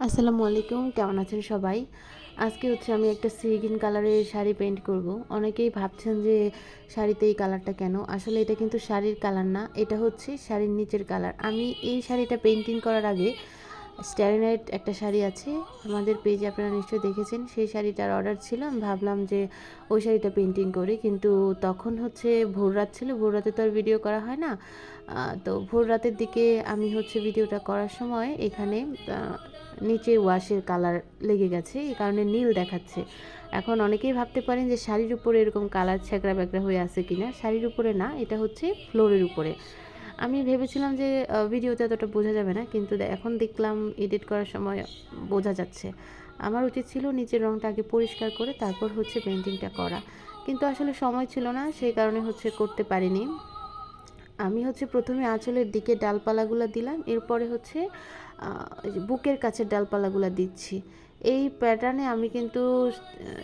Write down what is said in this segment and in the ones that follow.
আসসালামু আলাইকুম, কেমন আছেন সবাই? আজকে আমি একটা সি গ্রিন কালারের শাড়ি পেইন্ট করব। অনেকেই ভাবছেন যে শাড়িতে এই কালারটা কেন? আসলে এটা কিন্তু শাড়ির কালার না, এটা হচ্ছে শাড়ির নিচের কালার। আমি এই শাড়িটা পেইন্টিং করার আগে স্টারি নাইট একটা শাড়ি আছে আমাদের পেজে, আপনারা নিশ্চয়ই দেখেছেন। সেই শাড়িটার অর্ডার ছিল, আমি ভাবলাম যে ওই শাড়িটা পেইন্টিং করি, কিন্তু তখন ভোর রাত ছিল। ভোর রাতে তো আর ভিডিও করা হয় না। তো ভোর রাতের দিকে আমি ভিডিওটা করার সময় এখানে নিচে ওয়াশের কালার লেগে গেছে, এই কারণে নীল দেখাচ্ছে। এখন অনেকেই ভাবতে পারেন যে শাড়ির উপরে এরকম কালার ছ্যাঁকড়া ব্যাকড়া হয়ে আছে কিনা। শাড়ির উপরে না, এটা হচ্ছে ফ্লোরের উপরে। আমি ভেবেছিলাম যে ভিডিওতে এতটা বোঝা যাবে না, কিন্তু এখন দেখলাম এডিট করার সময় বোঝা যাচ্ছে। আমার উচিত ছিল নিচের রঙটা আগে পরিষ্কার করে তারপর পেইন্টিংটা করা, কিন্তু আসলে সময় ছিল না, সেই কারণে করতে পারিনি। আমি প্রথমে আঁচলের দিকে ডালপালাগুলো দিলাম, এরপরে বুকের কাছে ডালপালাগুলো দিচ্ছি। এই প্যাটার্নে আমি কিন্তু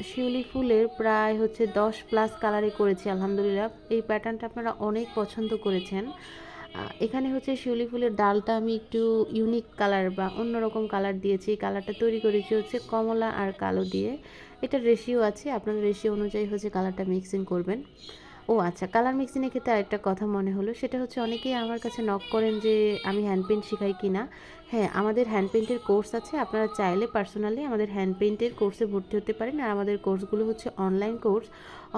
শিউলি ফুলের প্রায় 10+ কালারে করেছি আলহামদুলিল্লাহ। এই প্যাটার্নটা আপনারা অনেক পছন্দ করেছেন। এখানে শিউলি ফুলের ডালটা আমি একটু ইউনিক কালার বা অন্যরকম কালার দিয়েছি। এই কালারটা তৈরি করেছি কমলা আর কালো দিয়ে। এটার রেশিও আছে, আপনারা রেশিও অনুযায়ী কালারটা মিক্সিং করবেন। ও আচ্ছা, কালার মিক্সিংয়ের ক্ষেত্রে আরেকটা কথা মনে হলো, সেটা অনেকেই আমার কাছে নক করেন যে আমি হ্যান্ড পেইন্ট শেখাই কিনা। হ্যাঁ, আমাদের হ্যান্ড পেইন্টের কোর্স আছে, আপনারা চাইলে পার্সোনালি আমাদের হ্যান্ড পেইন্টের কোর্সে ভর্তি হতে পারেন। আর আমাদের কোর্সগুলো অনলাইন কোর্স।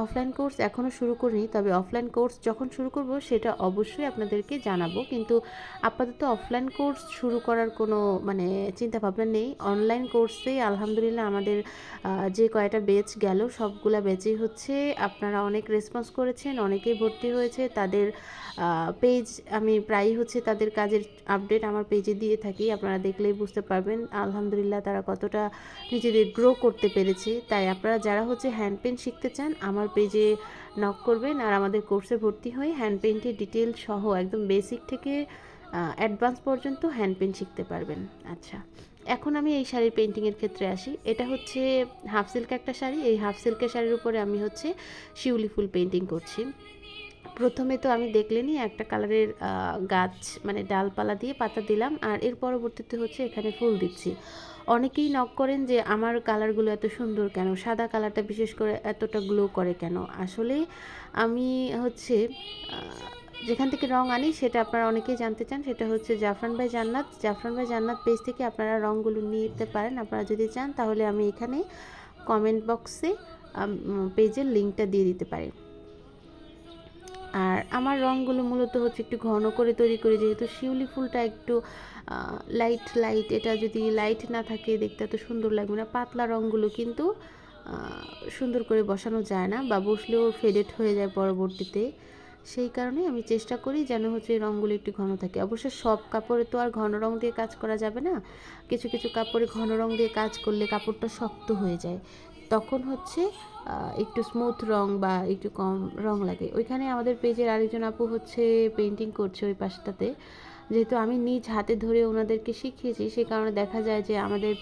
অফলাইন কোর্স এখনও শুরু করিনি, তবে অফলাইন কোর্স যখন শুরু করব সেটা অবশ্যই আপনাদেরকে জানাবো। কিন্তু আপাতত অফলাইন কোর্স শুরু করার কোনো চিন্তাভাবনা নেই। অনলাইন কোর্সেই আলহামদুলিল্লাহ আমাদের যে কয়টা ব্যাচ গেল সবগুলা ব্যাচেই আপনারা অনেক রেসপন্স করেছেন, অনেকেই ভর্তি হয়েছে। তাদের পেজ আমি প্রায়ই তাদের কাজের আপডেট আমার পেজে দিয়ে থাকি, আপনারা দেখলেই বুঝতে পারবেন আলহামদুলিল্লাহ তারা কতটা নিজেদের গ্রো করতে পেরেছে। তাই আপনারা যারা হ্যান্ড পেইন্ট শিখতে চান আমার পেজে নক করবেন, আর আমাদের কোর্সে ভর্তি হয়ে হ্যান্ড পেইন্টের ডিটেল সহ একদম বেসিক থেকে অ্যাডভান্স পর্যন্ত হ্যান্ড পেইন্ট শিখতে পারবেন। আচ্ছা, এখন আমি এই শাড়ির পেইন্টিংয়ের ক্ষেত্রে আসি। এটা হাফ সিল্ক একটা শাড়ি। এই হাফ সিল্কের শাড়ির উপরে আমি শিউলি ফুল পেইন্টিং করছি। প্রথমে তো আমি দেখলেনই একটা কালারের গাছ ডালপালা দিয়ে পাতা দিলাম, আর এর পরবর্তীতে এখানে ফুল দিচ্ছি। অনেকেই নক করেন যে আমার কালারগুলো এত সুন্দর কেন, সাদা কালারটা বিশেষ করে এতটা গ্লো করে কেন। আসলে আমি যেখান থেকে রং আনি সেটা আপনারা অনেকেই জানতে চান, সেটা জাফরান ভাই জান্নাত। জাফরান ভাই জান্নাত পেজ থেকে আপনারা রঙগুলো নিতে পারেন আপনারা যদি চান, তাহলে আমি এখানে কমেন্ট বক্সে পেজের লিঙ্কটা দিয়ে দিতে পারি। আর আমার রঙগুলো মূলত একটু ঘন করে তৈরি করি, যেহেতু শিউলি ফুলটা একটু লাইট লাইট, এটা যদি লাইট না থাকে দেখতে এত সুন্দর লাগবে না। পাতলা রঙগুলো কিন্তু সুন্দর করে বসানো যায় না, বা বসলেও ফেডেড হয়ে যায় পরবর্তীতে। সেই কারণে আমি চেষ্টা করি যেন রঙগুলো একটু ঘন থাকে। অবশ্য সব কাপড়ে তো আর ঘন রং দিয়ে কাজ করা যাবে না, কিছু কিছু কাপড়ে ঘন রং দিয়ে কাজ করলে কাপড়টা শক্ত হয়ে যায়, তখন একটু স্মুথ রং বা একটু কম রং লাগে। ওইখানে আমাদের পেজের আরেকজন আপু পেইন্টিং করছে ওই পাশটাতে। যেহেতু আমি নিজ হাতে ধরে ওনাদেরকে শিখিয়েছি, সেই কারণে দেখা যায় যে আমাদের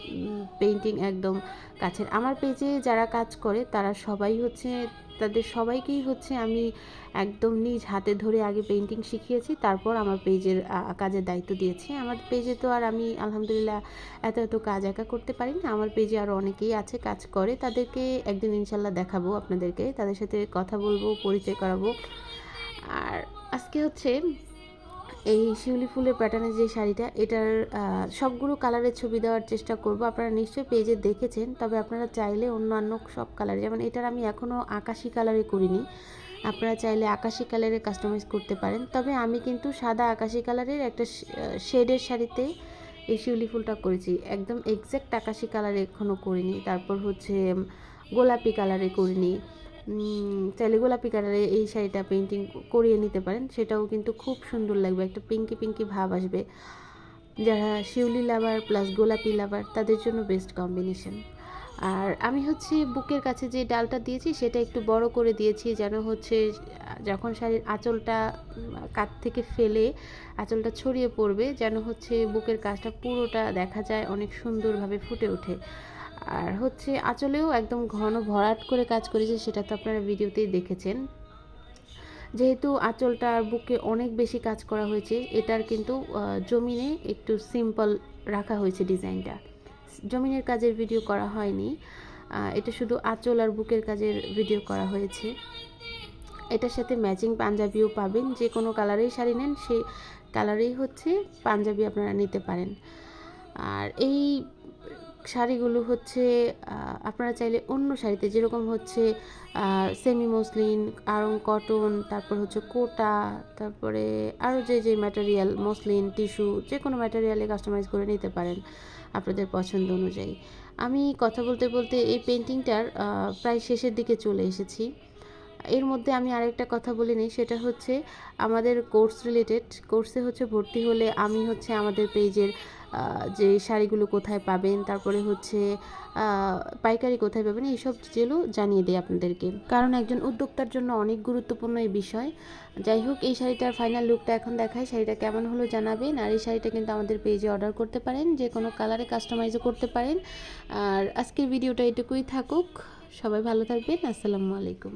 পেইন্টিং একদম কাছের। আমার পেজে যারা কাজ করে তারা সবাই তাদের সবাইকেই আমি একদম নিজ হাতে ধরে আগে পেইন্টিং শিখিয়েছি, তারপর আমার পেজের কাজের দায়িত্ব দিয়েছি। আমার পেজে তো আর আমি আলহামদুলিল্লাহ এত এত কাজ একা করতে পারি না, আমার পেজে আরও অনেকেই আছে কাজ করে, তাদেরকে একদিন ইনশাল্লাহ দেখাবো আপনাদেরকে, তাদের সাথে কথা বলবো, পরিচয় করাবো। আর আজকে এই শিউলি ফুলের প্যাটার্নের যে শাড়িটা, এটার সবগুলো কালারের ছবি দেওয়ার চেষ্টা করব। আপনারা নিশ্চয়ই পেজে দেখেছেন, তবে আপনারা চাইলে অন্যান্য সব কালার, যেমন এটার আমি এখনও আকাশি কালারে করিনি, আপনারা চাইলে আকাশি কালারে কাস্টমাইজ করতে পারেন। তবে আমি কিন্তু সাদা আকাশি কালারের একটা শেডের শাড়িতে এই শিউলি ফুলটা করেছি, একদম এক্স্যাক্ট আকাশি কালারে এখনও করিনি। তারপর গোলাপি কালারে করিনি। চাইলে গোলাপি কালারে এই শাড়িটা পেইন্টিং করিয়ে নিতে পারেন, সেটাও কিন্তু খুব সুন্দর লাগবে, একটা পিঙ্কি পিঙ্কি ভাব আসবে। যারা শিউলি লাভার প্লাস গোলাপি লাভার তাদের জন্য বেস্ট কম্বিনেশন। আর আমি বুকের কাছে যে ডালটা দিয়েছি সেটা একটু বড় করে দিয়েছি, যেন যখন শাড়ির আঁচলটা কাত থেকে ফেলে আঁচলটা ছড়িয়ে পড়বে, যেন বুকের কাজটা পুরোটা দেখা যায়, অনেক সুন্দরভাবে ফুটে ওঠে। আর আঁচলেও একদম ঘন ভরাট করে কাজ করেছে, সেটা তো আপনারা ভিডিওতেই দেখেছেন। যেহেতু আঁচলটা আর বুকে অনেক বেশি কাজ করা হয়েছে, এটার কিন্তু জমিনে একটু সিম্পল রাখা হয়েছে ডিজাইনটা। জমিনের কাজের ভিডিও করা হয়নি, এটা শুধু আঁচল আর বুকের কাজের ভিডিও করা হয়েছে। এটার সাথে ম্যাচিং পাঞ্জাবিও পাবেন, যে কোনো কালারেই শাড়ি নেন সেই কালারেই হচ্ছে পাঞ্জাবি আপনারা নিতে পারেন। আর এই শাড়িগুলো হচ্ছে আপনারা চাইলে অন্য শাড়িতে যেরকম হচ্ছে সেমি মসলিন, আড়ং কটন, তারপর হচ্ছে কোটা, তারপরে আরও যে ম্যাটেরিয়াল মসলিন, টিস্যু, যে কোনো ম্যাটেরিয়ালে কাস্টমাইজ করে নিতে পারেন আপনাদের পছন্দ অনুযায়ী। আমি কথা বলতে বলতে এই পেন্টিংটার প্রায় শেষের দিকে চলে এসেছি। এর মধ্যে আমি আরেকটা কথা বলে নিই, সেটা হচ্ছে আমাদের কোর্স রিলেটেড। কোর্সে হচ্ছে ভর্তি হলে আমি হচ্ছে আমাদের পেজের যে শাড়িগুলো কোথায় পাবেন, তারপরে হচ্ছে পাইকারি কোথায় পাবেন, এইসব ডিটেলও জানিয়ে দিই আপনাদেরকে, কারণ একজন উদ্যোক্তার জন্য অনেক গুরুত্বপূর্ণ এই বিষয়। যাই হোক, এই শাড়িটার ফাইনাল লুকটা এখন দেখাই। শাড়িটা কেমন হলো জানাবেন। আর এই শাড়িটা কিন্তু আমাদের পেজে অর্ডার করতে পারেন, যে কোনো কালারে কাস্টমাইজও করতে পারেন। আর আজকের ভিডিওটা এটুকুই থাকুক। সবাই ভালো থাকবেন। আসসালামু আলাইকুম।